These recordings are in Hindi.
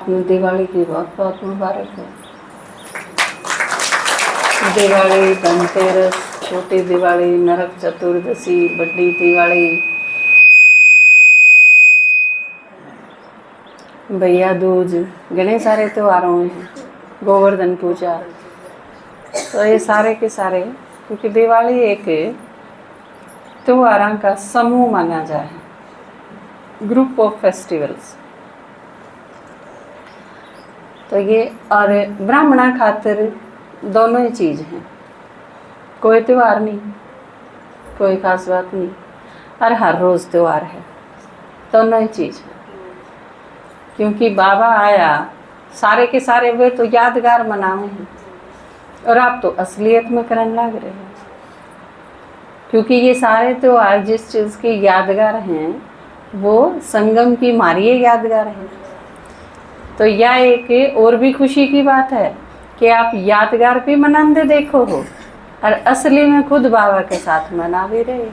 दिवाली की बहुत बहुत मुबारक हो। दिवाली, धनतेरस, छोटी दिवाली, नरक चतुर्दशी, बड़ी दिवाली, भैया दूज, घने सारे त्योहारों में गोवर्धन पूजा, तो ये सारे के सारे, क्योंकि दिवाली एक त्योहारों का समूह माना जाए, ग्रुप ऑफ फेस्टिवल्स। तो ये और ब्राह्मणा खातिर दोनों ही चीज़ हैं, कोई त्यौहार नहीं, कोई खास बात नहीं, और हर रोज़ त्यौहार है, दोनों ही चीज़ है। क्योंकि बाबा आया, सारे के सारे वे तो यादगार मनावे हैं, और आप तो असलियत में करने लग रहे हैं। क्योंकि ये सारे त्यौहार जिस चीज़ की यादगार हैं वो संगम की मारिए यादगार है। तो यह एक और भी खुशी की बात है कि आप यादगार भी मनाते देखो हो और असली में खुद बाबा के साथ मना भी रहे,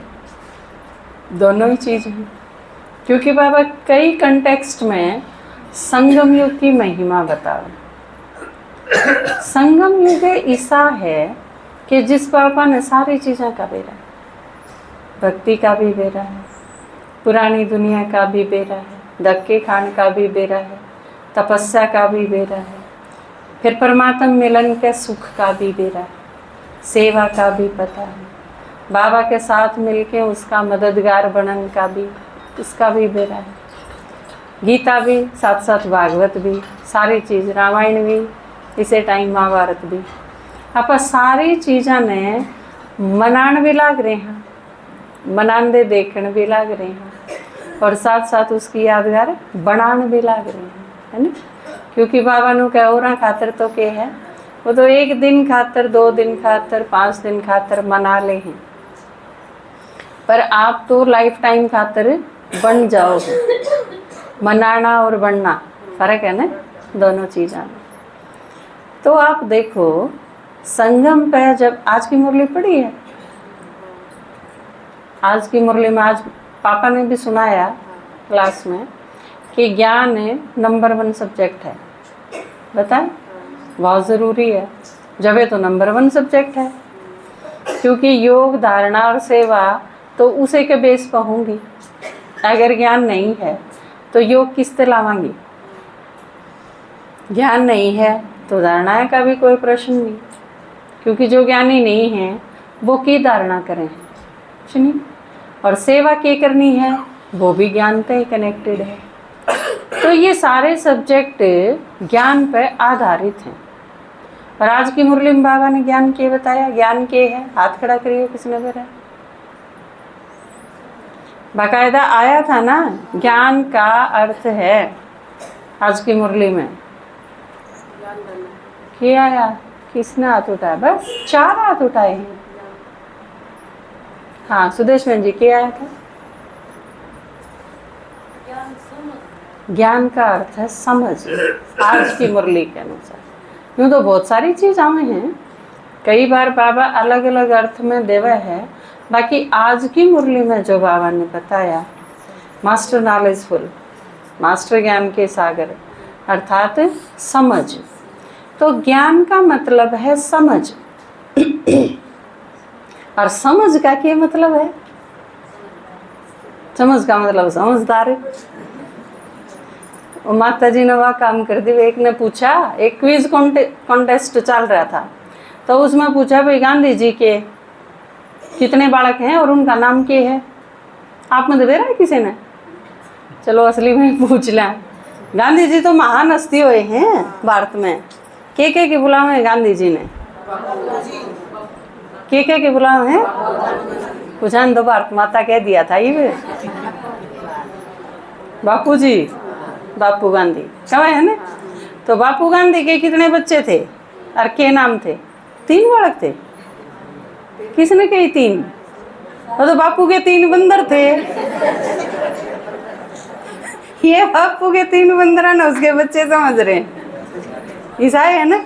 दोनों ही चीज़ हैं। क्योंकि बाबा कई कंटेक्स्ट में संगम युग की महिमा बताओ। संगम युग ऐसा है कि जिस बाबा ने सारी चीज़ों का बेरा है, भक्ति का भी बेरा है, पुरानी दुनिया का भी बेरा है, धक्के खान का भी बेरा है, तपस्या का भी बेरा है, फिर परमात्मा मिलन के सुख का भी बेरा है, सेवा का भी पता है, बाबा के साथ मिलके उसका मददगार बनने का भी, उसका भी बेरा है, गीता भी, साथ साथ भागवत भी, सारी चीज़, रामायण भी, इसे टाइम महाभारत भी, आप सारी चीज़ों ने मनान भी लाग रहे हैं, मनाने देखने भी लाग रहे हैं, और साथ साथ उसकी यादगार बनाने भी लाग रहे हैं, है ना। क्योंकि बाबा नु क्या हो रहा खातर तो के है, वो तो एक दिन खातर, 2 दिन खातर, 5 दिन खातर मना ले हैं, पर आप तो लाइफ टाइम खातर बन जाओगे। मनाना और बनना फर्क है ना, दोनों चीज़ें। तो आप देखो संगम पे जब आज की मुरली पढ़ी है, आज की मुरली में आज पापा ने भी सुनाया क्लास में कि ज्ञान नंबर 1 सब्जेक्ट है। बताएं, बहुत ज़रूरी है, जब ये तो नंबर 1 सब्जेक्ट है। क्योंकि योग, धारणा और सेवा तो उसे के बेस पर होंगी। अगर ज्ञान नहीं है तो योग किस तरह लावांगी? ज्ञान नहीं है तो धारणा का भी कोई प्रश्न नहीं, क्योंकि जो ज्ञानी नहीं है वो की धारणा करें, कुछ नहीं। और सेवा के करनी है वो भी ज्ञान पे कनेक्टेड है। तो ये सारे सब्जेक्ट ज्ञान पे आधारित हैं। और आज की मुरली में बाबा ने ज्ञान के बताया, ज्ञान के है, हाथ खड़ा करिए किसने करा, बाकायदा आया था ना, ज्ञान का अर्थ है आज की मुरली में। क्या आया, किसने हाथ उठाया? बस 4 हाथ उठाए हैं। हाँ, सुदेश बहन जी, क्या आया था? ज्ञान का अर्थ है समझ, आज की मुरली के अनुसार। यूँ तो बहुत सारी चीज़ आए हैं, कई बार बाबा अलग अलग अर्थ में देवे है, बाकी आज की मुरली में जो बाबा ने बताया, मास्टर नॉलेजफुल, मास्टर ज्ञान के सागर, अर्थात समझ। तो ज्ञान का मतलब है समझ, और समझ का क्या मतलब है? समझ का मतलब समझदार। माता जी ने वह काम कर दिया। एक ने पूछा, एक क्विज कॉन्टेस्ट चल रहा था, तो उसमें पूछा भाई गांधी जी के कितने बालक हैं और उनका नाम क्या है? आप में दे रहा है किसी ने? चलो असली में पूछ लें। गांधी जी तो महान हस्ती हुए हैं भारत में, के बुलावे हैं गांधी जी ने? के बुलावे हैं? पूछा तो भारत माता कह दिया था ये बापू जी, बापू गांधी कहाँ है ना। तो बापू गांधी के कितने बच्चे थे और के नाम थे? 3 बालक थे। किसने कही 3? तो बापू के 3 बंदर थे। ये बापू के 3 बंदर ना उसके बच्चे समझ रहे हैं, ईसाई है ना।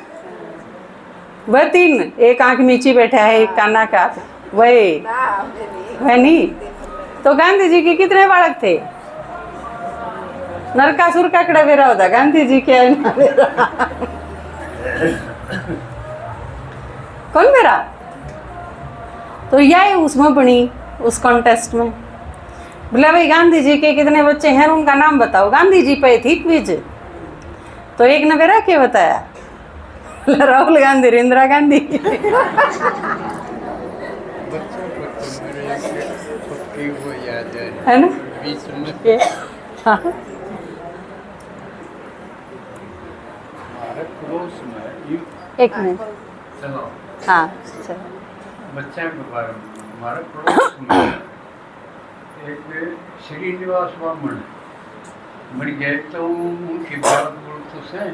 वह 3, एक आंख नीचे बैठा है, एक काना का, वह नहीं। तो गांधी जी के कितने बालक थे? नरकासुर का कड़ा बेरा होता गांधी जी के है ना बेरा कौन बेरा तो यही उसमें बनी उस कॉन्टेस्ट में बोला भाई गांधी जी के कितने बच्चे हैं उनका नाम बताओ गांधी जी पे थी क्विज तो एक ने बेरा क्या बताया राहुल गांधी इंदिरा गांधी है ना हाँ एक मिनट चलो हाँ चलो बच्चे के बारे में हमारे पड़ोस में एक श्रीनिवास बामण मर गए तो उनकी बात बोलते से